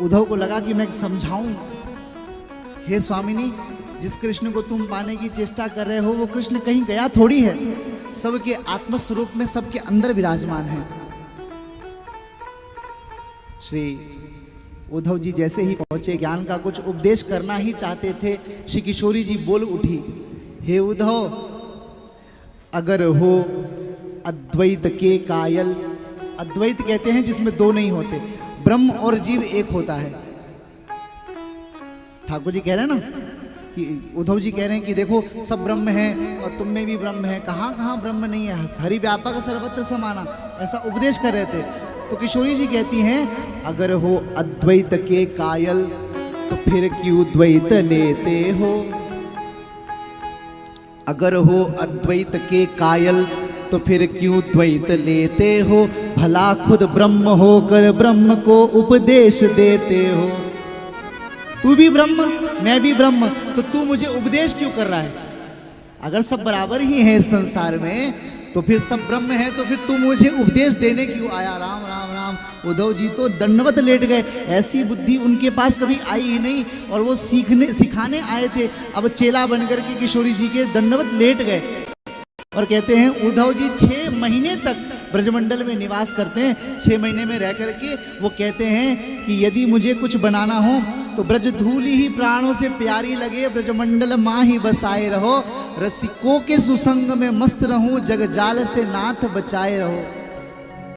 उद्धव को लगा कि मैं समझाऊं, हे स्वामिनी, जिस कृष्ण को तुम पाने की चेष्टा कर रहे हो वो कृष्ण कहीं गया थोड़ी है, सबके आत्मस्वरूप में सबके अंदर विराजमान है। श्री उद्धव जी जैसे ही पहुंचे, ज्ञान का कुछ उपदेश करना ही चाहते थे, श्री किशोरी जी बोल उठी, हे उद्धव, अगर हो अद्वैत के कायल, अद्वैत कहते हैं जिसमें दो नहीं होते, ब्रह्म और जीव एक होता है। ठाकुर जी कह रहे हैं ना कि उद्धव जी कह रहे हैं कि देखो सब ब्रह्म है और तुम में भी ब्रह्म है, कहाँ कहाँ ब्रह्म नहीं है, हरि व्यापक सर्वत्र समाना, ऐसा उपदेश कर रहे थे। तो किशोरी जी कहती हैं, अगर हो अद्वैत के कायल तो फिर क्यों द्वैत लेते हो, अगर हो अद्वैत के कायल तो फिर क्यों द्वैत लेते हो, भला खुद ब्रह्म होकर ब्रह्म को उपदेश देते हो। तू भी ब्रह्म मैं भी ब्रह्म, तो तू मुझे उपदेश क्यों कर रहा है? अगर सब बराबर ही है इस संसार में, तो फिर सब ब्रह्म है, तो फिर तू मुझे उपदेश देने क्यों आया? राम राम राम। उद्धव जी तो दंडवत लेट गए, ऐसी बुद्धि उनके पास कभी आई ही नहीं, और वो सिखाने आए थे, अब चेला बनकर के किशोरी जी के दंडवत लेट गए। और कहते हैं उद्धव जी 6 महीने तक ब्रजमंडल में निवास करते हैं। 6 महीने में रह करके वो कहते हैं कि यदि मुझे कुछ बनाना हो तो ब्रज धूली ही प्राणों से प्यारी लगे, ब्रजमंडल माँ ही बसाए रहो, रसिकों के सुसंग में मस्त रहूं, जग जाल से नाथ बचाए रहो।